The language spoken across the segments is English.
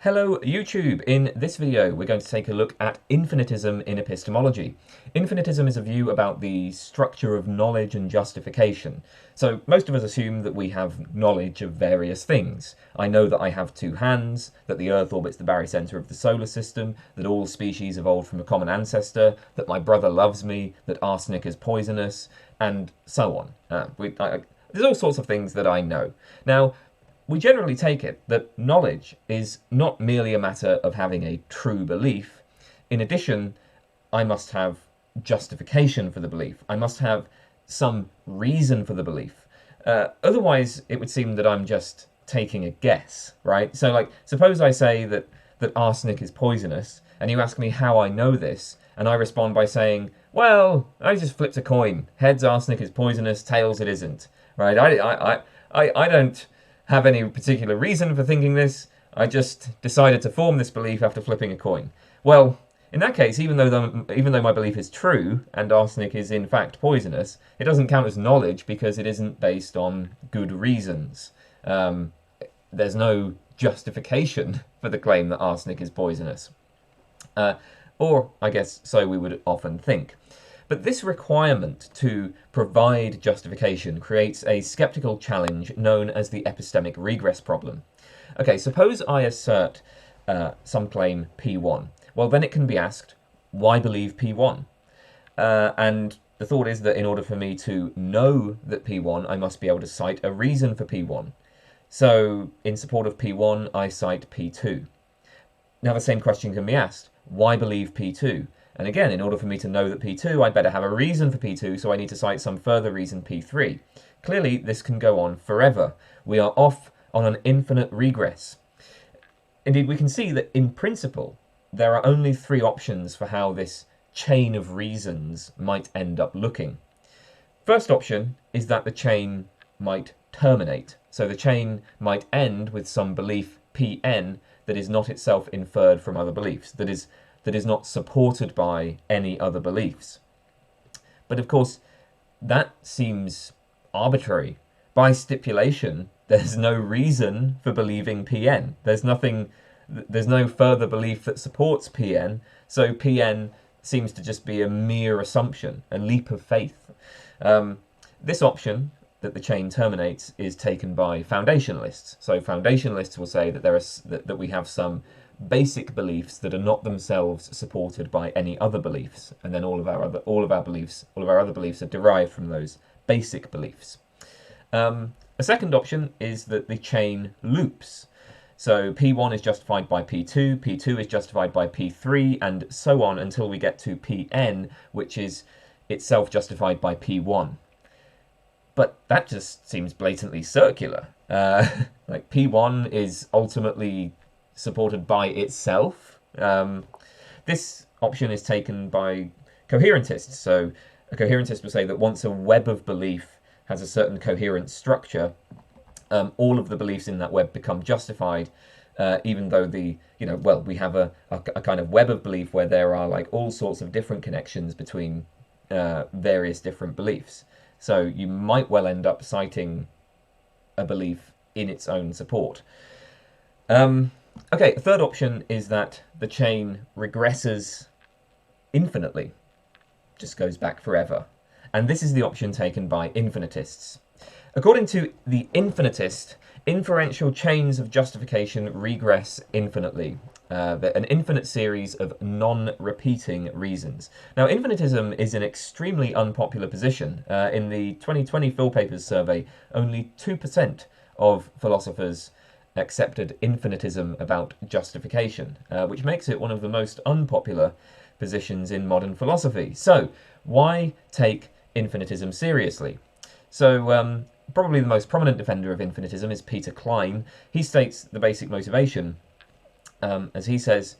Hello YouTube! In this video we're going to take a look at infinitism in epistemology. Infinitism is a view about the structure of knowledge and justification. So most of us assume that we have knowledge of various things. I know that I have two hands, that the Earth orbits the barycenter of the solar system, that all species evolved from a common ancestor, that my brother loves me, that arsenic is poisonous, and so on. There's all sorts of things that I know. Now, we generally take it that knowledge is not merely a matter of having a true belief. In addition, I must have justification for the belief. I must have some reason for the belief. Otherwise, it would seem that I'm just taking a guess, right? So, like, suppose I say that arsenic is poisonous, and you ask me how I know this, and I respond by saying, well, I just flipped a coin. Heads, arsenic is poisonous, tails, it isn't, right? I don't have any particular reason for thinking this. I just decided to form this belief after flipping a coin. Well, in that case, even though my belief is true and arsenic is in fact poisonous, it doesn't count as knowledge because it isn't based on good reasons. There's no justification for the claim that arsenic is poisonous. Or, I guess, so we would often think. But this requirement to provide justification creates a skeptical challenge known as the epistemic regress problem. Okay, suppose I assert some claim P1. Well, then it can be asked, why believe P1? And the thought is that in order for me to know that P1, I must be able to cite a reason for P1. So, in support of P1, I cite P2. Now the same question can be asked, why believe P2? And again, in order for me to know that P2, I'd better have a reason for P2, so I need to cite some further reason P3. Clearly, this can go on forever. We are off on an infinite regress. Indeed, we can see that in principle, there are only three options for how this chain of reasons might end up looking. First option is that the chain might terminate. So the chain might end with some belief Pn that is not itself inferred from other beliefs, that is not supported by any other beliefs. But of course, that seems arbitrary. By stipulation, there's no reason for believing Pn. There's no further belief that supports Pn, so Pn seems to just be a mere assumption, a leap of faith. This option, that the chain terminates, is taken by foundationalists. So foundationalists will say that we have some basic beliefs that are not themselves supported by any other beliefs, and then all of our other beliefs are derived from those basic beliefs. A second option is that the chain loops. So P1 is justified by P2, P2 is justified by P3, and so on until we get to Pn, which is itself justified by P1. But that just seems blatantly circular. Like P1 is ultimately supported by itself. This option is taken by coherentists. So a coherentist will say that once a web of belief has a certain coherent structure, all of the beliefs in that web become justified, even though we have a kind of web of belief where there are like all sorts of different connections between various different beliefs. So you might well end up citing a belief in its own support. Okay, a third option is that the chain regresses infinitely, just goes back forever. And this is the option taken by infinitists. According to the infinitist, inferential chains of justification regress infinitely. An infinite series of non-repeating reasons. Now, infinitism is an extremely unpopular position. In the 2020 Phil Papers survey, only 2% of philosophers accepted infinitism about justification, which makes it one of the most unpopular positions in modern philosophy. So, why take infinitism seriously? So, probably the most prominent defender of infinitism is Peter Klein. He states the basic motivation, as he says,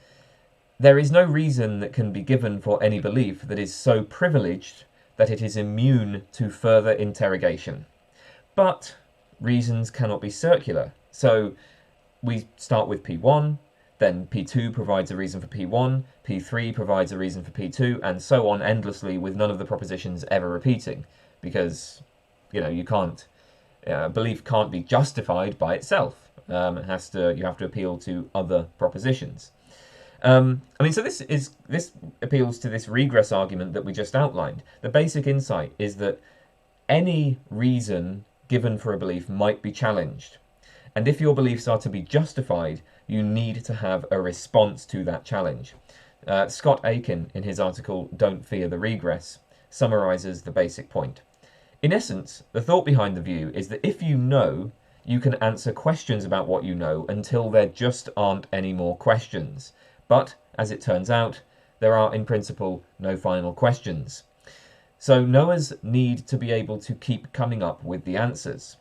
there is no reason that can be given for any belief that is so privileged that it is immune to further interrogation. But reasons cannot be circular. So we start with P1, then P2 provides a reason for P1, P3 provides a reason for P2, and so on endlessly with none of the propositions ever repeating. Because, you can't, belief can't be justified by itself. You have to appeal to other propositions. So this appeals to this regress argument that we just outlined. The basic insight is that any reason given for a belief might be challenged. And if your beliefs are to be justified, you need to have a response to that challenge. Scott Aiken, in his article Don't Fear the Regress, summarizes the basic point. In essence, the thought behind the view is that if you know, you can answer questions about what you know until there just aren't any more questions. But, as it turns out, there are in principle no final questions. So knowers need to be able to keep coming up with the answers.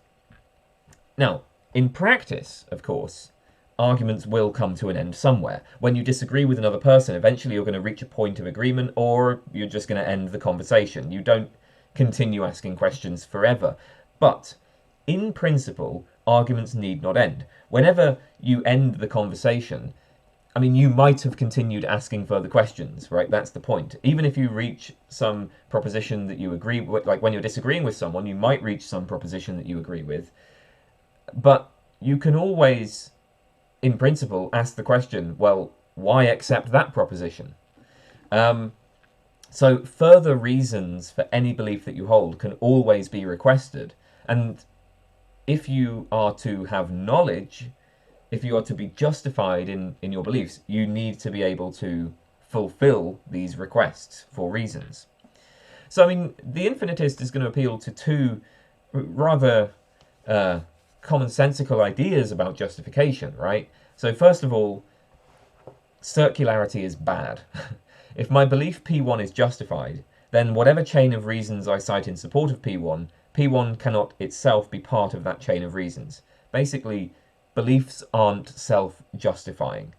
Now, in practice, of course, arguments will come to an end somewhere. When you disagree with another person, eventually you're going to reach a point of agreement, or you're just going to end the conversation. You don't continue asking questions forever. But, in principle, arguments need not end. Whenever you end the conversation, you might have continued asking further questions, right? That's the point. Even if you reach some proposition that you agree with, like when you're disagreeing with someone, you might reach some proposition that you agree with. But you can always, in principle, ask the question, well, why accept that proposition? So further reasons for any belief that you hold can always be requested. And if you are to have knowledge, if you are to be justified in your beliefs, you need to be able to fulfill these requests for reasons. So, the infinitist is going to appeal to two rather commonsensical ideas about justification, right? So, first of all, circularity is bad. If my belief P1 is justified, then whatever chain of reasons I cite in support of P1, P1 cannot itself be part of that chain of reasons. Basically, beliefs aren't self-justifying.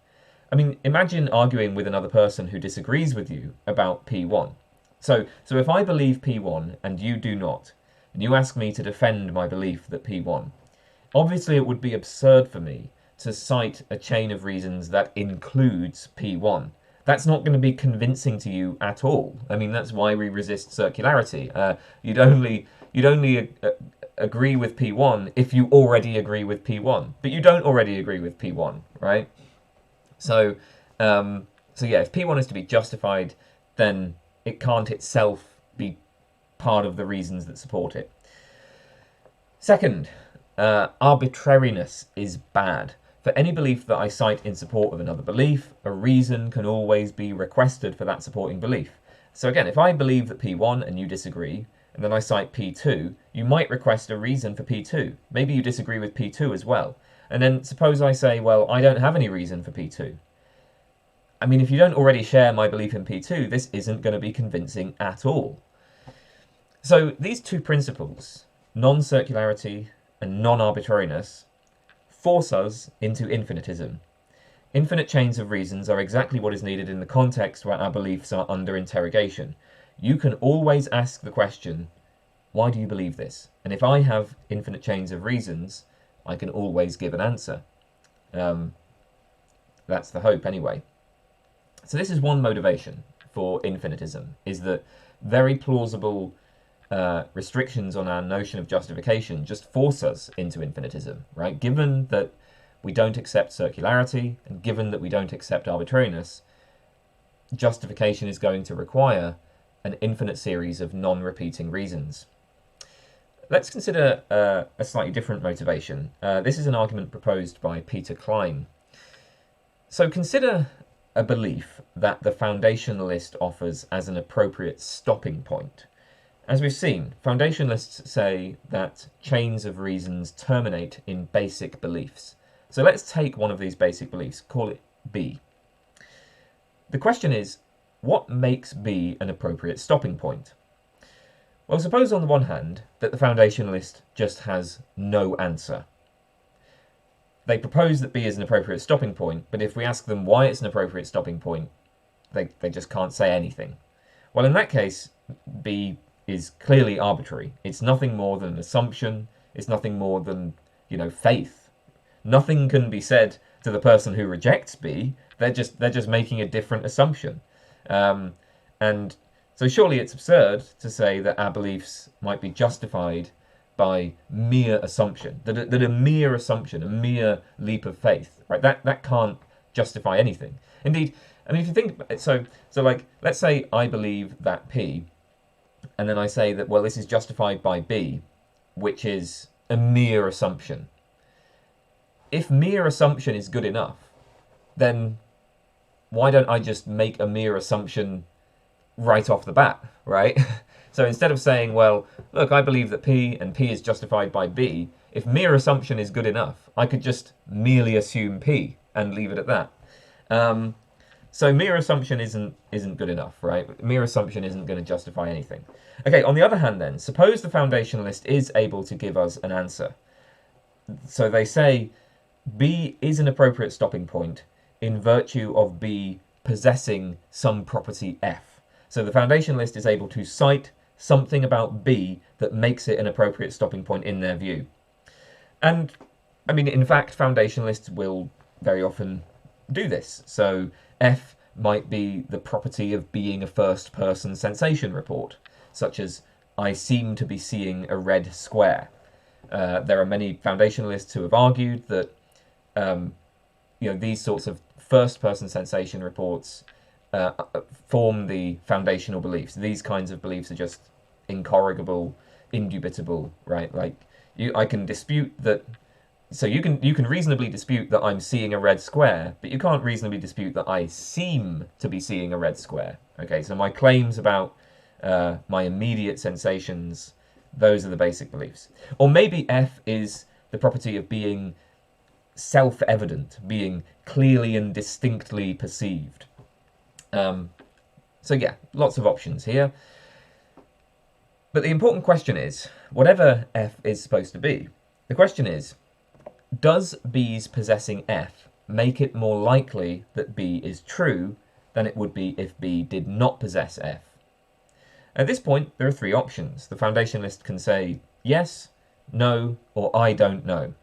Imagine arguing with another person who disagrees with you about P1. So if I believe P1 and you do not, and you ask me to defend my belief that P1, obviously it would be absurd for me to cite a chain of reasons that includes P1. That's not going to be convincing to you at all. That's why we resist circularity. You'd only agree with P1 if you already agree with P1, but you don't already agree with P1, right? So if P1 is to be justified, then it can't itself be part of the reasons that support it. Second, arbitrariness is bad. For any belief that I cite in support of another belief, a reason can always be requested for that supporting belief. So again, if I believe that P1 and you disagree, and then I cite P2, you might request a reason for P2. Maybe you disagree with P2 as well. And then suppose I say, well, I don't have any reason for P2. If you don't already share my belief in P2, this isn't going to be convincing at all. So these two principles, non-circularity and non-arbitrariness, force us into infinitism. Infinite chains of reasons are exactly what is needed in the context where our beliefs are under interrogation. You can always ask the question, why do you believe this? And if I have infinite chains of reasons, I can always give an answer. That's the hope anyway. So this is one motivation for infinitism, is that very plausible restrictions on our notion of justification just force us into infinitism, right? Given that we don't accept circularity, and given that we don't accept arbitrariness, justification is going to require an infinite series of non-repeating reasons. Let's consider a slightly different motivation. This is an argument proposed by Peter Klein. So consider a belief that the foundationalist offers as an appropriate stopping point. As we've seen, foundationalists say that chains of reasons terminate in basic beliefs. So let's take one of these basic beliefs, call it B. The question is, what makes B an appropriate stopping point? Well, suppose on the one hand that the foundationalist just has no answer. They propose that B is an appropriate stopping point, but if we ask them why it's an appropriate stopping point, they just can't say anything. Well, in that case, B is clearly arbitrary. It's nothing more than an assumption. It's nothing more than, faith. Nothing can be said to the person who rejects B. They're just making a different assumption. And so surely it's absurd to say that our beliefs might be justified by mere assumption, that a mere assumption, a mere leap of faith, right? That can't justify anything. Indeed, I mean, if you think so like, let's say I believe that P, and then I say that, well, this is justified by B, which is a mere assumption. If mere assumption is good enough, then why don't I just make a mere assumption right off the bat, right? So instead of saying, well, look, I believe that P and P is justified by B, if mere assumption is good enough, I could just merely assume P and leave it at that. So mere assumption isn't good enough, right? Mere assumption isn't going to justify anything. Okay, on the other hand then, suppose the foundationalist is able to give us an answer. So they say B is an appropriate stopping point in virtue of B possessing some property F. So the foundationalist is able to cite something about B that makes it an appropriate stopping point in their view. And, I mean, in fact, foundationalists will very often do this. So F might be the property of being a first-person sensation report, such as, I seem to be seeing a red square. There are many foundationalists who have argued that these sorts of first-person sensation reports form the foundational beliefs. These kinds of beliefs are just incorrigible, indubitable, right? Like I can dispute that. So you can reasonably dispute that I'm seeing a red square, but you can't reasonably dispute that I seem to be seeing a red square. Okay, so my claims about my immediate sensations, those are the basic beliefs. Or maybe F is the property of being self-evident, being clearly and distinctly perceived. So yeah, lots of options here. But the important question is, whatever F is supposed to be, the question is, does B's possessing F make it more likely that B is true than it would be if B did not possess F? At this point, there are three options. The foundationalist can say yes, no, or I don't know.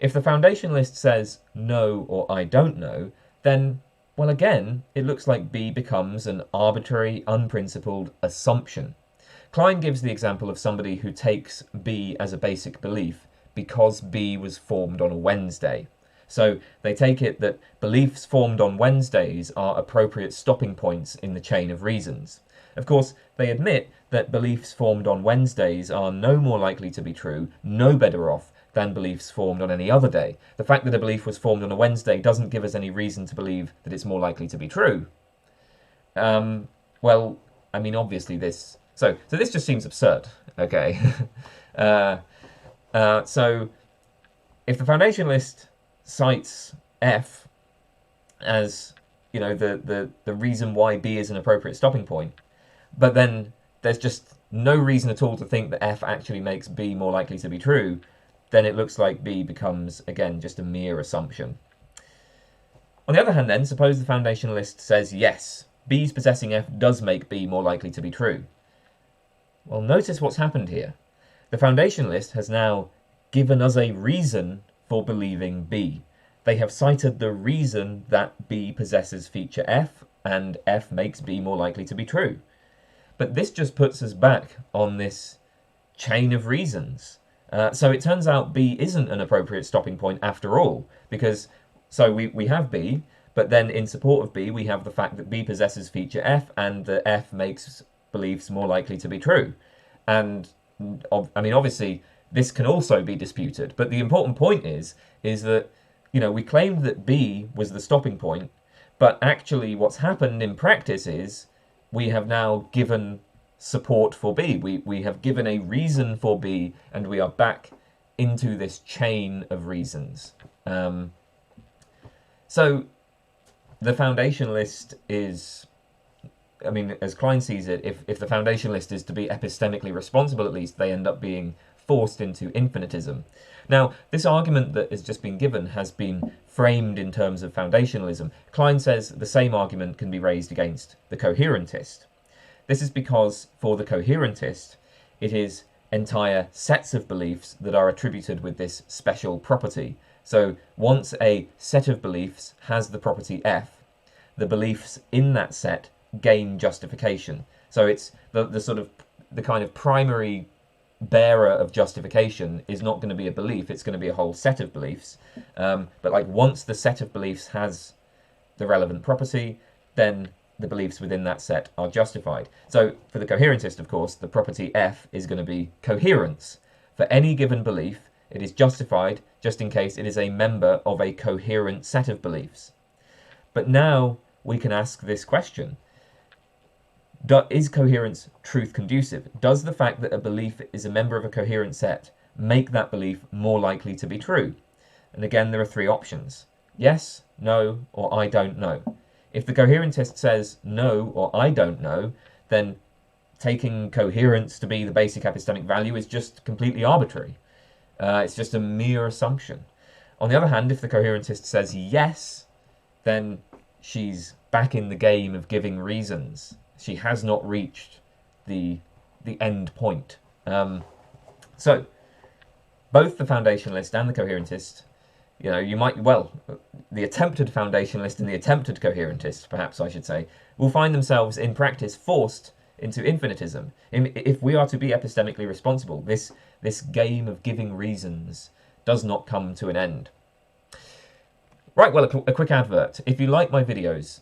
If the foundationalist says no or I don't know, then, well, again, it looks like B becomes an arbitrary, unprincipled assumption. Klein gives the example of somebody who takes B as a basic belief because B was formed on a Wednesday. So they take it that beliefs formed on Wednesdays are appropriate stopping points in the chain of reasons. Of course, they admit that beliefs formed on Wednesdays are no more likely to be true, no better off, than beliefs formed on any other day. The fact that a belief was formed on a Wednesday doesn't give us any reason to believe that it's more likely to be true. Well, I mean, obviously this... So this just seems absurd, okay? So if the foundationalist cites F as, you know, the reason why B is an appropriate stopping point, but then there's just no reason at all to think that F actually makes B more likely to be true, then it looks like B becomes, again, just a mere assumption. On the other hand then, suppose the foundationalist says yes, B's possessing F does make B more likely to be true. Well, notice what's happened here. The foundationalist has now given us a reason for believing B. They have cited the reason that B possesses feature F, and F makes B more likely to be true. But this just puts us back on this chain of reasons. So it turns out B isn't an appropriate stopping point after all, because so we have B, but then in support of B we have the fact that B possesses feature F and that F makes beliefs more likely to be true. And I mean, obviously this can also be disputed, but the important point is that, you know, we claimed that B was the stopping point, but actually what's happened in practice is we have now given support for B. We have given a reason for B, and we are back into this chain of reasons. So the foundationalist is, I mean, as Klein sees it, if the foundationalist is to be epistemically responsible, at least, they end up being forced into infinitism. Now, this argument that has just been given has been framed in terms of foundationalism. Klein says the same argument can be raised against the coherentist. This is because, for the coherentist, it is entire sets of beliefs that are attributed with this special property. So once a set of beliefs has the property F, the beliefs in that set gain justification. So it's the kind of primary bearer of justification is not going to be a belief, it's going to be a whole set of beliefs. But like once the set of beliefs has the relevant property, then the beliefs within that set are justified. So for the coherentist, of course, the property F is going to be coherence. For any given belief, it is justified just in case it is a member of a coherent set of beliefs. But now we can ask this question. Is coherence truth conducive? Does the fact that a belief is a member of a coherent set make that belief more likely to be true? And again, there are three options. Yes, no, or I don't know. If the coherentist says no, or I don't know, then taking coherence to be the basic epistemic value is just completely arbitrary. It's just a mere assumption. On the other hand, if the coherentist says yes, then she's back in the game of giving reasons. She has not reached the end point. So both the foundationalist and the coherentist, you might, the attempted foundationalist and the attempted coherentist, perhaps I should say, will find themselves in practice forced into infinitism. If we are to be epistemically responsible, this game of giving reasons does not come to an end. Right, well, a quick advert. If you like my videos,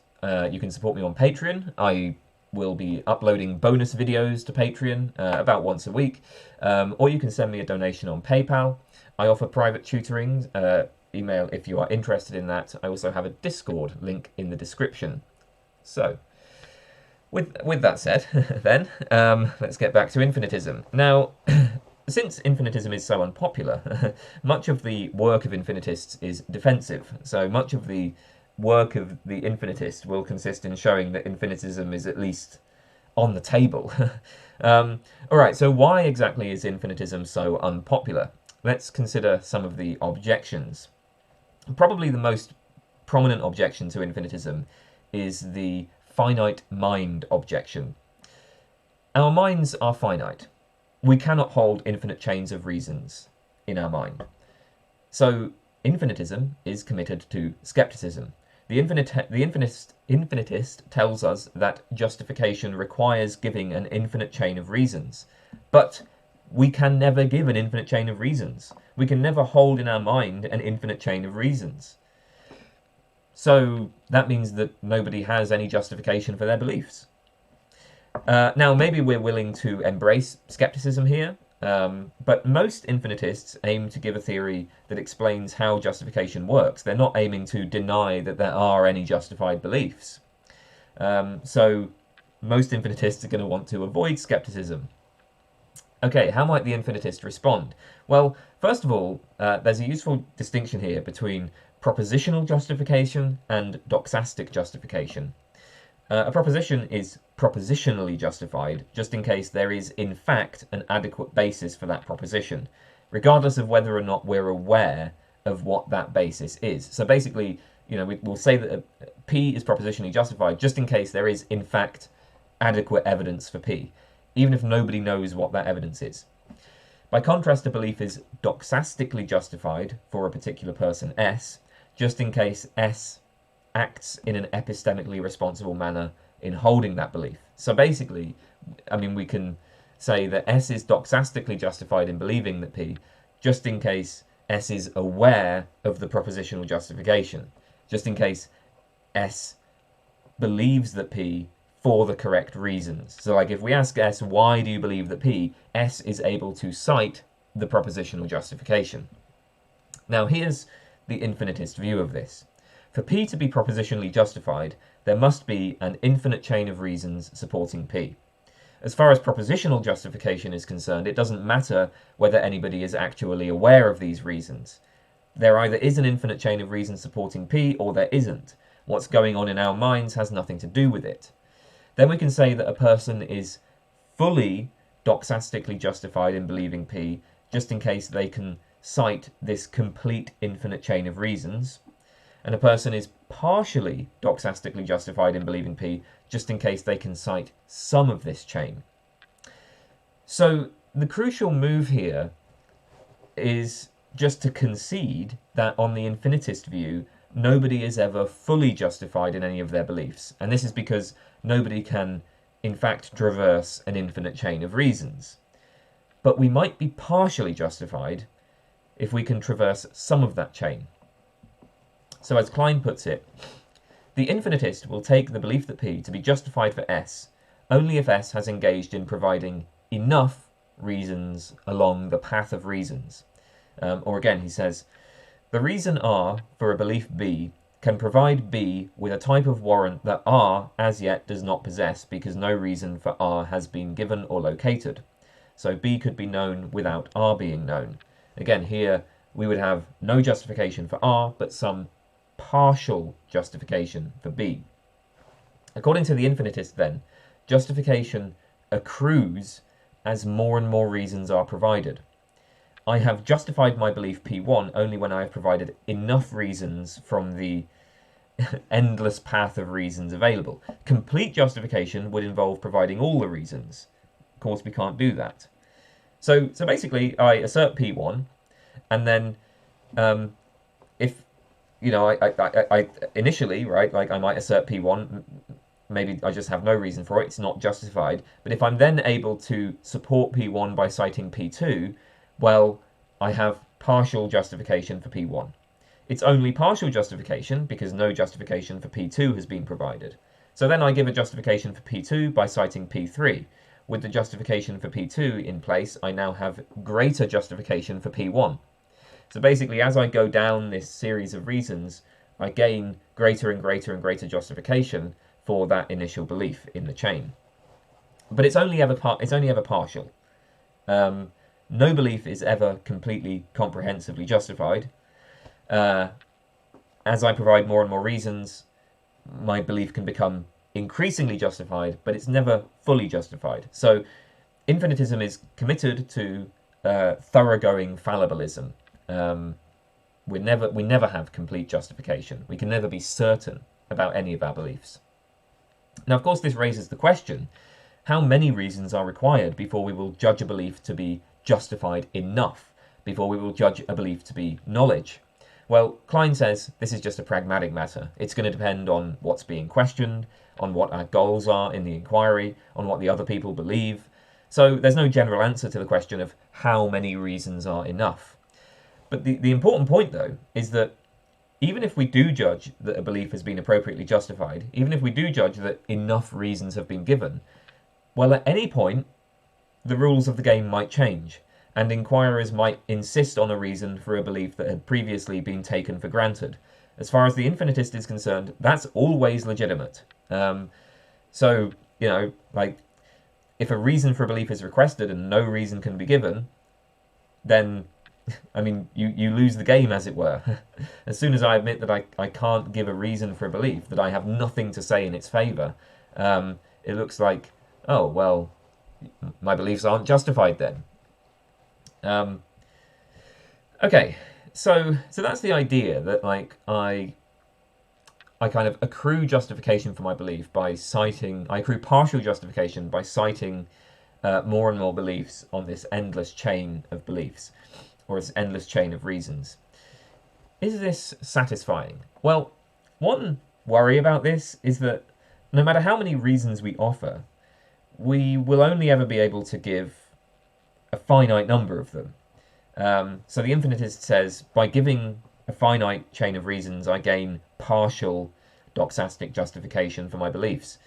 you can support me on Patreon. I will be uploading bonus videos to Patreon about once a week, or you can send me a donation on PayPal. I offer private tutoring, email if you are interested in that. I also have a Discord link in the description. So, with that said, then, let's get back to infinitism. Now, since infinitism is so unpopular, much of the work of infinitists is defensive. So much of the work of the infinitist will consist in showing that infinitism is at least on the table. Alright, so why exactly is infinitism so unpopular? Let's consider some of the objections. Probably the most prominent objection to infinitism is the finite mind objection. Our minds are finite. We cannot hold infinite chains of reasons in our mind. So infinitism is committed to skepticism. The infinitist tells us that justification requires giving an infinite chain of reasons. But we can never give an infinite chain of reasons. We can never hold in our mind an infinite chain of reasons. So that means that nobody has any justification for their beliefs. Now, maybe we're willing to embrace skepticism here, but most infinitists aim to give a theory that explains how justification works. They're not aiming to deny that there are any justified beliefs. So most infinitists are going to want to avoid skepticism. Okay, how might the infinitist respond? Well, first of all, there's a useful distinction here between propositional justification and doxastic justification. A proposition is propositionally justified just in case there is in fact an adequate basis for that proposition, regardless of whether or not we're aware of what that basis is. So basically, we'll say that P is propositionally justified just in case there is in fact adequate evidence for P, even if nobody knows what that evidence is. By contrast, a belief is doxastically justified for a particular person S, just in case S acts in an epistemically responsible manner in holding that belief. So basically, we can say that S is doxastically justified in believing that P, just in case S is aware of the propositional justification, just in case S believes that P for the correct reasons. So like if we ask S, why do you believe that P, S is able to cite the propositional justification. Now here's the infinitist view of this. For P to be propositionally justified, there must be an infinite chain of reasons supporting P. As far as propositional justification is concerned, it doesn't matter whether anybody is actually aware of these reasons. There either is an infinite chain of reasons supporting P or there isn't. What's going on in our minds has nothing to do with it. Then we can say that a person is fully doxastically justified in believing P, just in case they can cite this complete infinite chain of reasons. And a person is partially doxastically justified in believing P, just in case they can cite some of this chain. So the crucial move here is just to concede that on the infinitist view, nobody is ever fully justified in any of their beliefs. And this is because nobody can, in fact, traverse an infinite chain of reasons. but we might be partially justified if we can traverse some of that chain. So as Klein puts it, the infinitist will take the belief that P to be justified for S only if S has engaged in providing enough reasons along the path of reasons. Or again, he says, the reason R for a belief B can provide B with a type of warrant that R as yet does not possess because no reason for R has been given or located. So B could be known without R being known. Again, here we would have no justification for R, but some partial justification for B. According to the infinitist then, justification accrues as more and more reasons are provided. I have justified my belief P1 only when I have provided enough reasons from the endless path of reasons available. Complete justification would involve providing all the reasons. Of course, we can't do that. So basically, I assert P1, and then if, you know, I initially, right, like I might assert P1, maybe I just have no reason for it, it's not justified, but if I'm then able to support P1 by citing P2, well, I have partial justification for P1. It's only partial justification because no justification for P2 has been provided. So then I give a justification for P2 by citing P3. With the justification for P2 in place, I now have greater justification for P1. So basically, as I go down this series of reasons, I gain greater and greater and greater justification for that initial belief in the chain. But it's only ever partial. No belief is ever completely comprehensively justified. As I provide more and more reasons, my belief can become increasingly justified, but it's never fully justified. So infinitism is committed to thoroughgoing fallibilism. We never have complete justification. We can never be certain about any of our beliefs. Now, of course, this raises the question, how many reasons are required before we will judge a belief to be justified enough, before we will judge a belief to be knowledge? Well, Klein says this is just a pragmatic matter. It's going to depend on what's being questioned, on what our goals are in the inquiry, on what the other people believe. So there's no general answer to the question of how many reasons are enough. But the important point, though, is that even if we do judge that a belief has been appropriately justified, even if we do judge that enough reasons have been given, well, at any point, the rules of the game might change, and inquirers might insist on a reason for a belief that had previously been taken for granted. As far as the infinitist is concerned, that's always legitimate. So, you know, like, if a reason for a belief is requested and no reason can be given, then, I mean, you lose the game, as it were. As soon as I admit that I can't give a reason for a belief, that I have nothing to say in its favour, it looks like, oh, well, my beliefs aren't justified then. Okay, so that's the idea that, like, I kind of accrue justification for my belief by citing, I accrue partial justification by citing more and more beliefs on this endless chain of beliefs, or this endless chain of reasons. Is this satisfying? Well, one worry about this is that no matter how many reasons we offer, we will only ever be able to give a finite number of them. So the infinitist says, by giving a finite chain of reasons, I gain partial doxastic justification for my beliefs.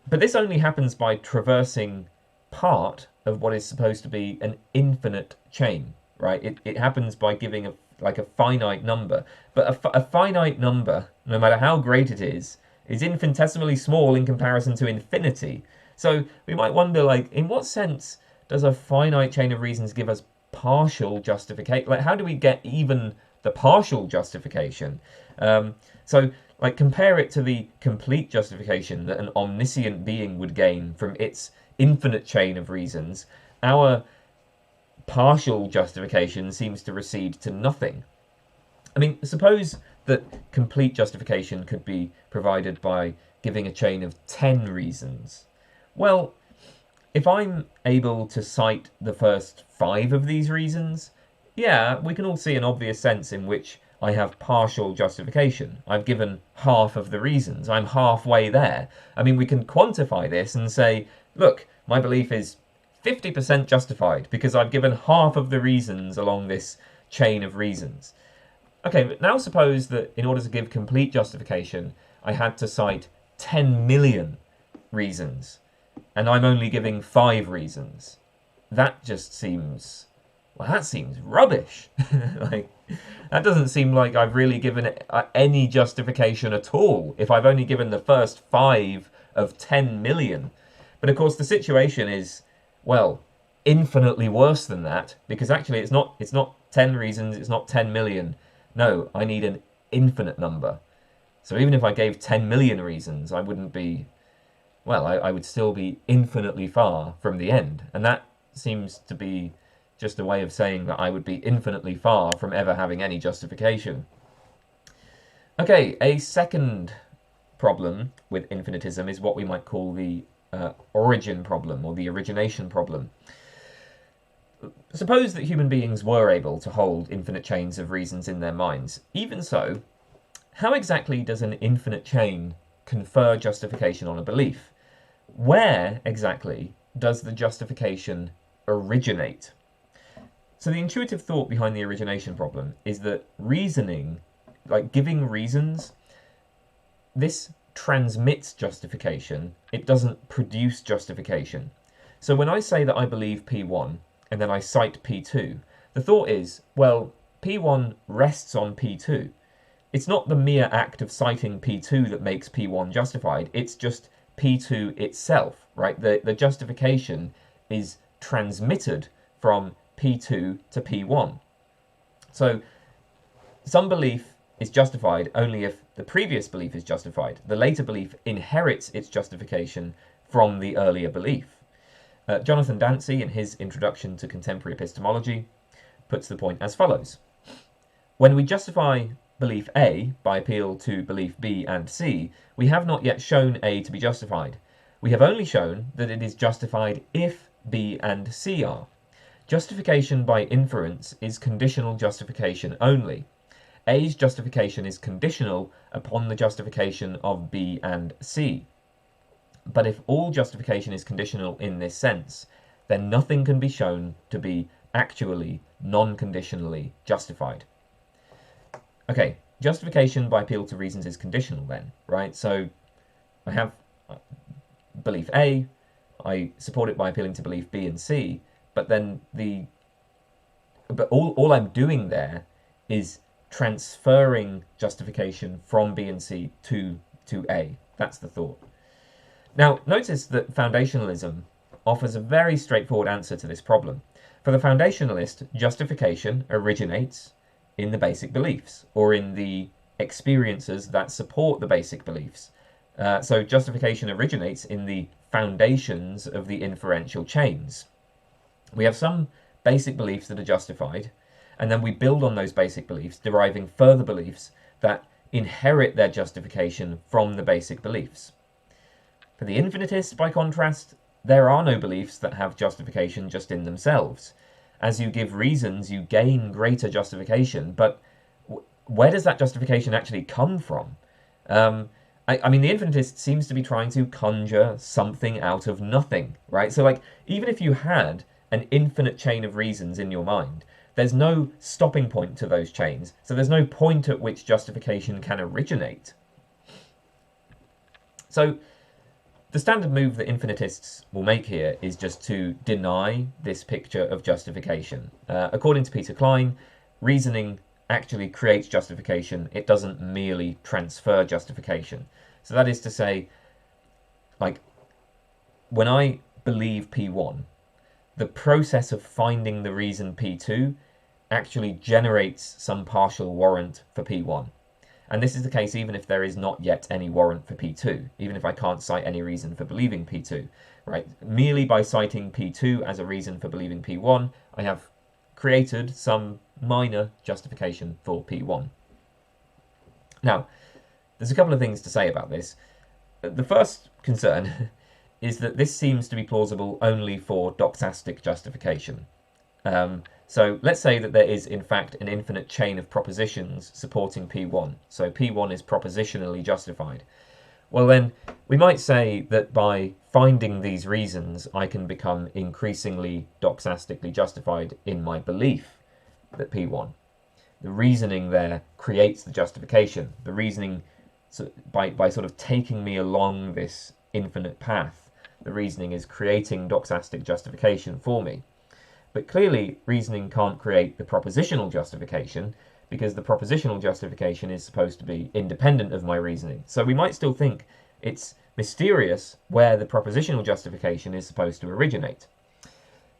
But this only happens by traversing part of what is supposed to be an infinite chain, right? It happens by giving a finite number. But a finite number, no matter how great it is infinitesimally small in comparison to infinity. So we might wonder, like, in what sense does a finite chain of reasons give us partial justification? Like, how do we get even the partial justification? So, like, compare it to the complete justification that an omniscient being would gain from its infinite chain of reasons. Our partial justification seems to recede to nothing. I mean, suppose that complete justification could be provided by giving a chain of 10 reasons. Well, if I'm able to cite the first 5 of these reasons, yeah, we can all see an obvious sense in which I have partial justification. I've given half of the reasons. I'm halfway there. I mean, we can quantify this and say, look, my belief is 50% justified because I've given half of the reasons along this chain of reasons. Okay, but now suppose that in order to give complete justification, I had to cite 10 million reasons, and I'm only giving 5 reasons. That just seems... well, that seems rubbish. Like, that doesn't seem like I've really given any justification at all if I've only given the first 5 of 10 million. But of course the situation is, well, infinitely worse than that, because actually it's not 10 reasons, it's not 10 million. No, I need an infinite number. So even if I gave 10 million reasons, I wouldn't be... well, I would still be infinitely far from the end. And that seems to be just a way of saying that I would be infinitely far from ever having any justification. Okay, a second problem with infinitism is what we might call the origin problem, or the origination problem. Suppose that human beings were able to hold infinite chains of reasons in their minds. Even so, how exactly does an infinite chain confer justification on a belief? Where exactly does the justification originate? So the intuitive thought behind the origination problem is that reasoning, like giving reasons, this transmits justification. It doesn't produce justification. So when I say that I believe P1 and then I cite P2, the thought is, well, P1 rests on P2. It's not the mere act of citing P2 that makes P1 justified, it's just P2 itself, right? The justification is transmitted from P2 to P1. So some belief is justified only if the previous belief is justified. The later belief inherits its justification from the earlier belief. Jonathan Dancy, in his Introduction to Contemporary Epistemology, puts the point as follows. When we justify belief A by appeal to belief B and C, we have not yet shown A to be justified. We have only shown that it is justified if B and C are. Justification by inference is conditional justification only. A's justification is conditional upon the justification of B and C. But if all justification is conditional in this sense, then nothing can be shown to be actually non-conditionally justified. Okay, justification by appeal to reasons is conditional then, right? So I have belief A, I support it by appealing to belief B and C, but then all I'm doing there is transferring justification from B and C to A. That's the thought. Now, notice that foundationalism offers a very straightforward answer to this problem. For the foundationalist, justification originates in the basic beliefs, or in the experiences that support the basic beliefs. So justification originates in the foundations of the inferential chains. We have some basic beliefs that are justified, and then we build on those basic beliefs, deriving further beliefs that inherit their justification from the basic beliefs. For the infinitist, by contrast, there are no beliefs that have justification just in themselves. As you give reasons, you gain greater justification, but where does that justification actually come from? I mean, the infinitist seems to be trying to conjure something out of nothing, right? So, like, even if you had an infinite chain of reasons in your mind, there's no stopping point to those chains, so there's no point at which justification can originate. So, the standard move that infinitists will make here is just to deny this picture of justification. According to Peter Klein, reasoning actually creates justification. It doesn't merely transfer justification. So that is to say, like, when I believe P1, the process of finding the reason P2 actually generates some partial warrant for P1. And this is the case even if there is not yet any warrant for P2, even if I can't cite any reason for believing P2, right? Merely by citing P2 as a reason for believing P1, I have created some minor justification for P1. Now, there's a couple of things to say about this. The first concern is that this seems to be plausible only for doxastic justification. So let's say that there is in fact an infinite chain of propositions supporting P1. So P1 is propositionally justified. Well then, we might say that by finding these reasons, I can become increasingly doxastically justified in my belief that P1. The reasoning there creates the justification. The reasoning, by sort of taking me along this infinite path, the reasoning is creating doxastic justification for me. But clearly, reasoning can't create the propositional justification, because the propositional justification is supposed to be independent of my reasoning. So we might still think it's mysterious where the propositional justification is supposed to originate.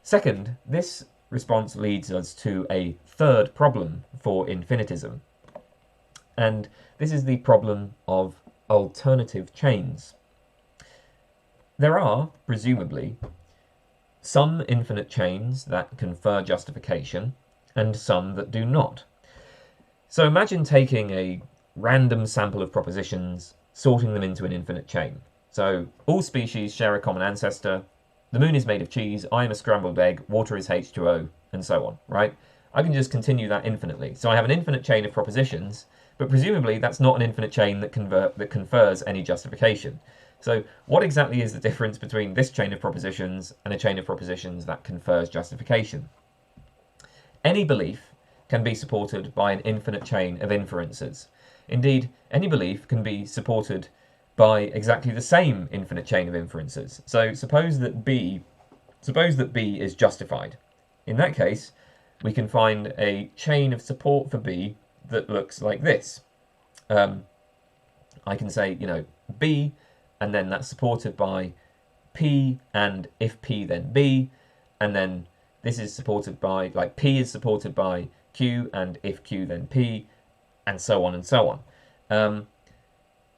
Second, this response leads us to a third problem for infinitism. And this is the problem of alternative chains. There are, presumably, some infinite chains that confer justification and some that do not. So imagine taking a random sample of propositions, sorting them into an infinite chain. So all species share a common ancestor, the moon is made of cheese, I am a scrambled egg, water is H2O, and so on, right? I can just continue that infinitely. So I have an infinite chain of propositions, but presumably that's not an infinite chain that confers any justification. So what exactly is the difference between this chain of propositions and a chain of propositions that confers justification? Any belief can be supported by an infinite chain of inferences. Indeed, any belief can be supported by exactly the same infinite chain of inferences. So suppose that B is justified. In that case, we can find a chain of support for B that looks like this. I can say, B, and then that's supported by P, and if P then B, and then this is supported by, P is supported by Q, and if Q then P, and so on and so on.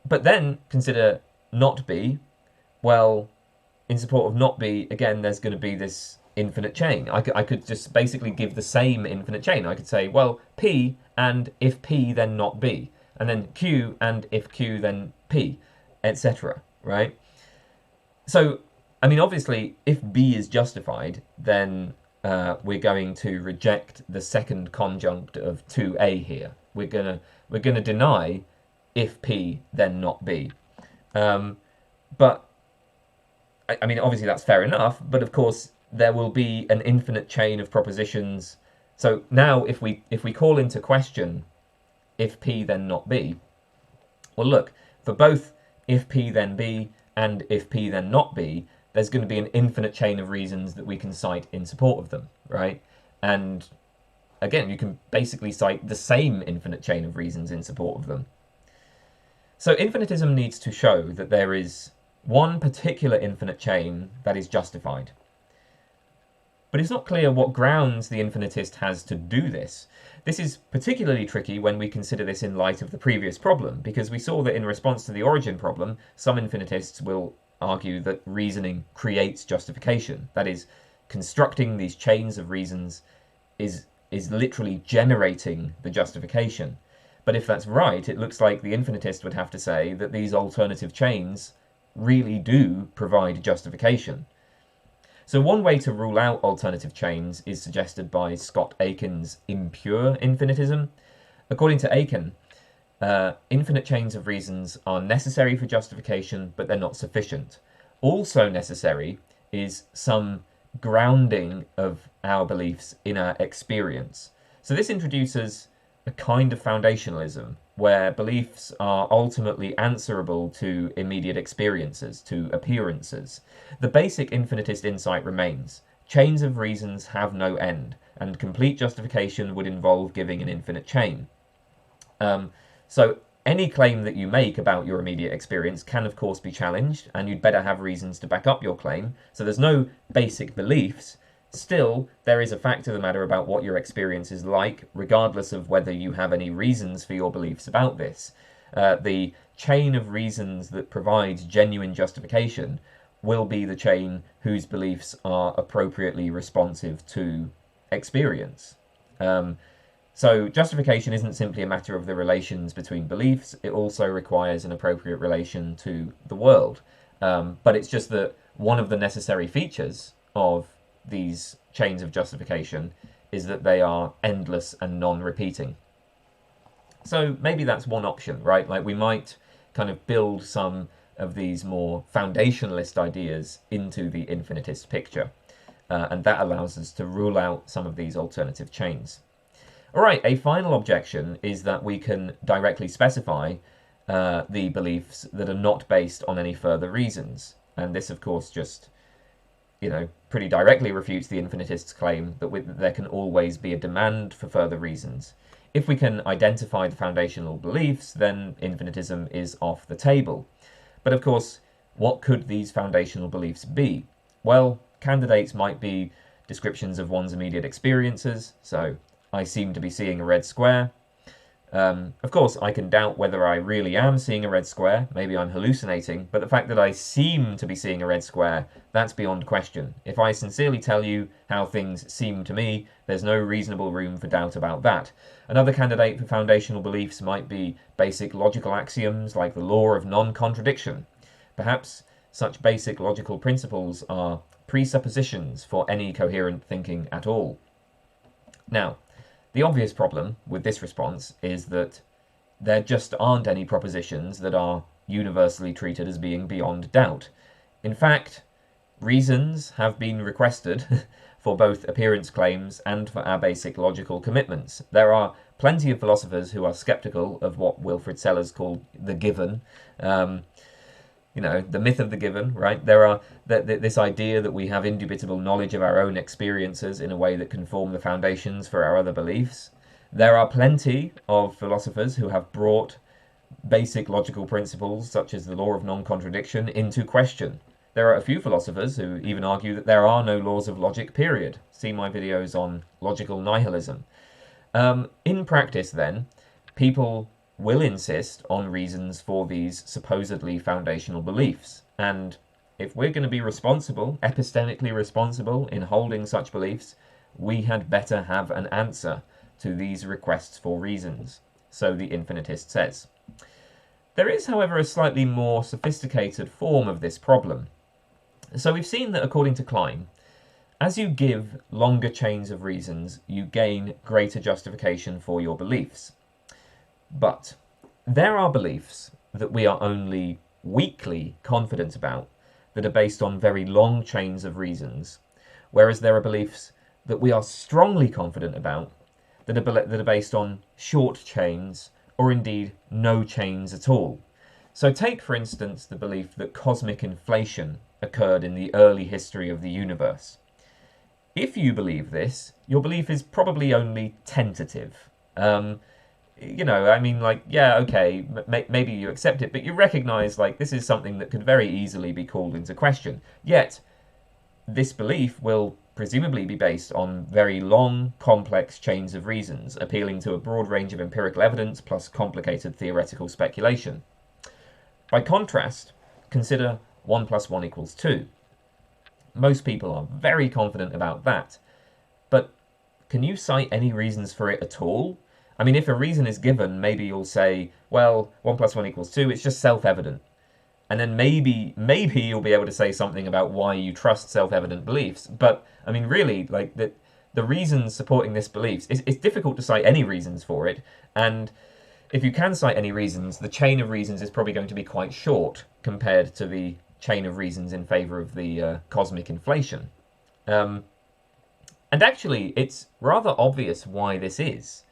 But then consider not B. Well, in support of not B, again, there's going to be this infinite chain. I could just basically give the same infinite chain. I could say, well, P, and if P, then not B, and then Q, and if Q, then P, etc., right? So, I mean, obviously, if B is justified, then we're going to reject the second conjunct of 2A here. We're gonna deny if P, then not B. But I mean, obviously that's fair enough. But of course, there will be an infinite chain of propositions. So now, if we call into question if P, then not B, well, look, for both if P, then B, and if P, then not B, there's going to be an infinite chain of reasons that we can cite in support of them, right? And again, you can basically cite the same infinite chain of reasons in support of them. So infinitism needs to show that there is one particular infinite chain that is justified. But it's not clear what grounds the infinitist has to do this. This is particularly tricky when we consider this in light of the previous problem, because we saw that in response to the origin problem, some infinitists will argue that reasoning creates justification. That is, constructing these chains of reasons is literally generating the justification. But if that's right, it looks like the infinitist would have to say that these alternative chains really do provide justification. So one way to rule out alternative chains is suggested by Scott Aiken's impure infinitism. According to Aiken, infinite chains of reasons are necessary for justification, but they're not sufficient. Also necessary is some grounding of our beliefs in our experience. So this introduces a kind of foundationalism, where beliefs are ultimately answerable to immediate experiences, to appearances. The basic infinitist insight remains. Chains of reasons have no end, and complete justification would involve giving an infinite chain. So any claim that you make about your immediate experience can, of course, be challenged, and you'd better have reasons to back up your claim. So there's no basic beliefs. Still, there is a fact of the matter about what your experience is like, regardless of whether you have any reasons for your beliefs about this. The chain of reasons that provides genuine justification will be the chain whose beliefs are appropriately responsive to experience. So justification isn't simply a matter of the relations between beliefs, it also requires an appropriate relation to the world. But it's just that one of the necessary features of these chains of justification is that they are endless and non-repeating. So maybe that's one option, right? Like we might kind of build some of these more foundationalist ideas into the infinitist picture. And that allows us to rule out some of these alternative chains. All right, a final objection is that we can directly specify the beliefs that are not based on any further reasons. And this, of course, just, pretty directly refutes the infinitist's claim that there can always be a demand for further reasons. If we can identify the foundational beliefs, then infinitism is off the table. But of course, what could these foundational beliefs be? Well, candidates might be descriptions of one's immediate experiences, so I seem to be seeing a red square. Of course, I can doubt whether I really am seeing a red square, maybe I'm hallucinating, but the fact that I seem to be seeing a red square, that's beyond question. If I sincerely tell you how things seem to me, there's no reasonable room for doubt about that. Another candidate for foundational beliefs might be basic logical axioms like the law of non-contradiction. Perhaps such basic logical principles are presuppositions for any coherent thinking at all. Now, the obvious problem with this response is that there just aren't any propositions that are universally treated as being beyond doubt. In fact, reasons have been requested for both appearance claims and for our basic logical commitments. There are plenty of philosophers who are skeptical of what Wilfrid Sellers called the given. The myth of the given, right? There are this idea that we have indubitable knowledge of our own experiences in a way that can form the foundations for our other beliefs. There are plenty of philosophers who have brought basic logical principles, such as the law of non-contradiction, into question. There are a few philosophers who even argue that there are no laws of logic, period. See my videos on logical nihilism. In practice, then, people will insist on reasons for these supposedly foundational beliefs. And if we're going to be responsible, epistemically responsible in holding such beliefs, we had better have an answer to these requests for reasons, so the infinitist says. There is, however, a slightly more sophisticated form of this problem. So we've seen that according to Klein, as you give longer chains of reasons, you gain greater justification for your beliefs. But there are beliefs that we are only weakly confident about that are based on very long chains of reasons, whereas there are beliefs that we are strongly confident about that are based on short chains or indeed no chains at all. So take, for instance, the belief that cosmic inflation occurred in the early history of the universe. If you believe this, your belief is probably only tentative. Maybe you accept it, but you recognize, this is something that could very easily be called into question. Yet, this belief will presumably be based on very long, complex chains of reasons, appealing to a broad range of empirical evidence plus complicated theoretical speculation. By contrast, consider 1 + 1 = 2. Most people are very confident about that, but can you cite any reasons for it at all? I mean, if a reason is given, maybe you'll say, well, 1 + 1 = 2, it's just self-evident. And then maybe you'll be able to say something about why you trust self-evident beliefs. But, I mean, really, the reasons supporting this belief, it's difficult to cite any reasons for it. And if you can cite any reasons, the chain of reasons is probably going to be quite short compared to the chain of reasons in favour of the cosmic inflation. And actually, it's rather obvious why this is.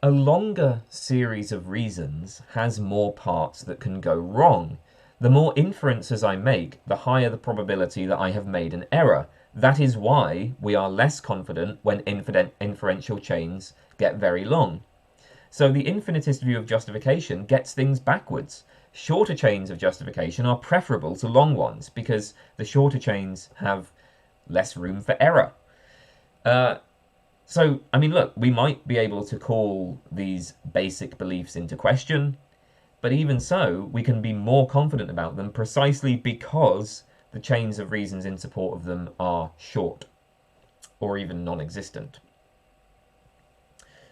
A longer series of reasons has more parts that can go wrong. The more inferences I make, the higher the probability that I have made an error. That is why we are less confident when inferential chains get very long. So the infinitist view of justification gets things backwards. Shorter chains of justification are preferable to long ones because the shorter chains have less room for error. So, I mean, look, we might be able to call these basic beliefs into question, but even so, we can be more confident about them precisely because the chains of reasons in support of them are short, or even non-existent.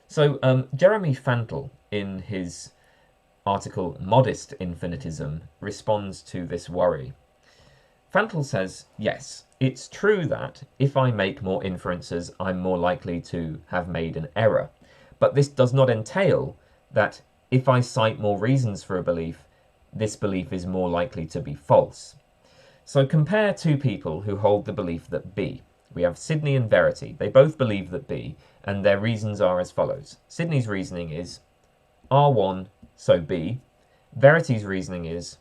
So, Jeremy Fantle, in his article Modest Infinitism, responds to this worry. Fantle says, yes, it's true that if I make more inferences, I'm more likely to have made an error. But this does not entail that if I cite more reasons for a belief, this belief is more likely to be false. So compare two people who hold the belief that B. We have Sydney and Verity. They both believe that B, and their reasons are as follows. Sydney's reasoning is R1, so B. Verity's reasoning is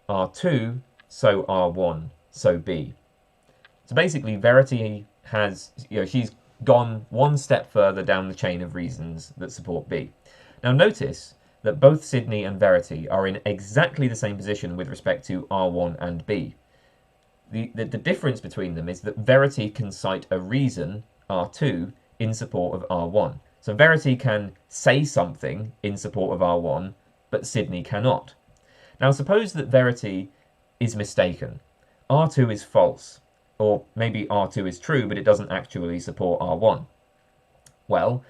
R2, so R1, so B. So basically, Verity has, she's gone one step further down the chain of reasons that support B. Now notice that both Sydney and Verity are in exactly the same position with respect to R1 and B. The difference between them is that Verity can cite a reason, R2, in support of R1. So Verity can say something in support of R1, but Sydney cannot. Now suppose that Verity is mistaken. R2 is false. Or maybe R2 is true, but it doesn't actually support R1. Well,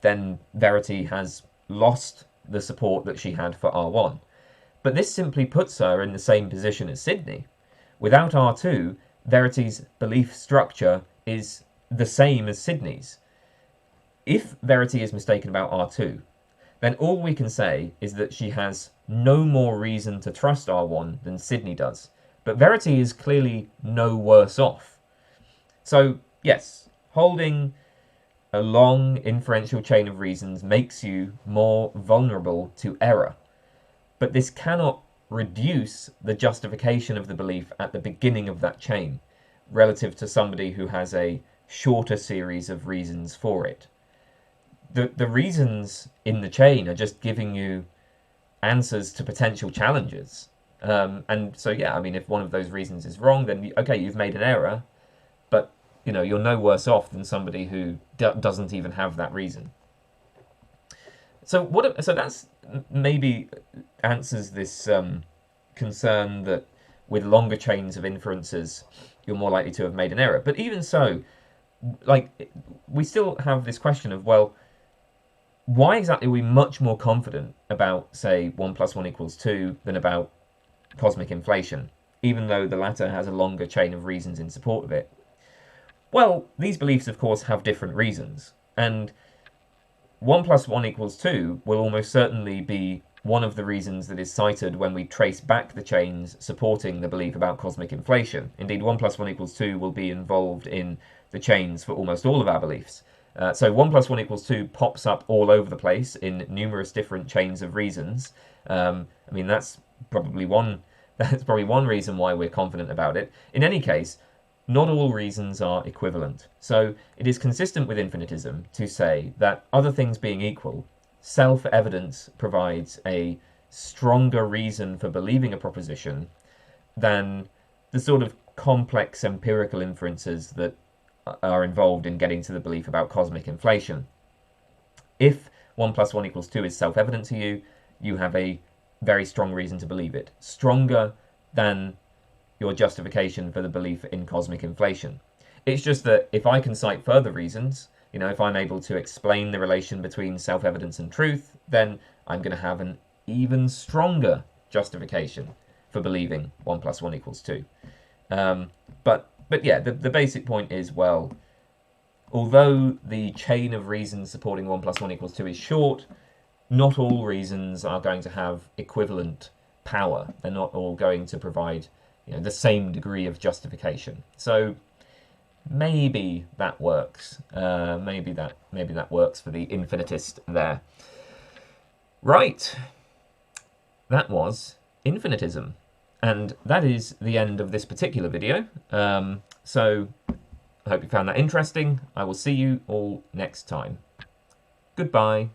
then Verity has lost the support that she had for R1. But this simply puts her in the same position as Sydney. Without R2, Verity's belief structure is the same as Sydney's. If Verity is mistaken about R2, then all we can say is that she has no more reason to trust R1 than Sydney does. But Verity is clearly no worse off. So, yes, holding a long inferential chain of reasons makes you more vulnerable to error. But this cannot reduce the justification of the belief at the beginning of that chain, relative to somebody who has a shorter series of reasons for it. The reasons in the chain are just giving you answers to potential challenges. And so, yeah, I mean, if one of those reasons is wrong, then, okay, you've made an error, but, you're no worse off than somebody who doesn't even have that reason. So that's maybe answers this concern that with longer chains of inferences, you're more likely to have made an error. But even so, we still have this question of, well, why exactly are we much more confident about, say, 1 + 1 = 2 than about cosmic inflation, even though the latter has a longer chain of reasons in support of it? Well, these beliefs, of course, have different reasons, and 1 + 1 = 2 will almost certainly be one of the reasons that is cited when we trace back the chains supporting the belief about cosmic inflation. Indeed, 1 + 1 = 2 will be involved in the chains for almost all of our beliefs. So 1 + 1 = 2 pops up all over the place in numerous different chains of reasons. I mean, that's probably one reason why we're confident about it. In any case, not all reasons are equivalent. So it is consistent with infinitism to say that, other things being equal, self-evidence provides a stronger reason for believing a proposition than the sort of complex empirical inferences that are involved in getting to the belief about cosmic inflation. If 1 + 1 = 2 is self-evident to you, you have a very strong reason to believe it, stronger than your justification for the belief in cosmic inflation. It's just that if I can cite further reasons, if I'm able to explain the relation between self-evidence and truth, then I'm going to have an even stronger justification for believing 1 + 1 = 2. But yeah, the basic point is, well, although the chain of reasons supporting 1 + 1 = 2 is short, not all reasons are going to have equivalent power. They're not all going to provide the same degree of justification. So maybe that works. Maybe that works for the infinitist there. Right. That was infinitism. And that is the end of this particular video. So I hope you found that interesting. I will see you all next time. Goodbye.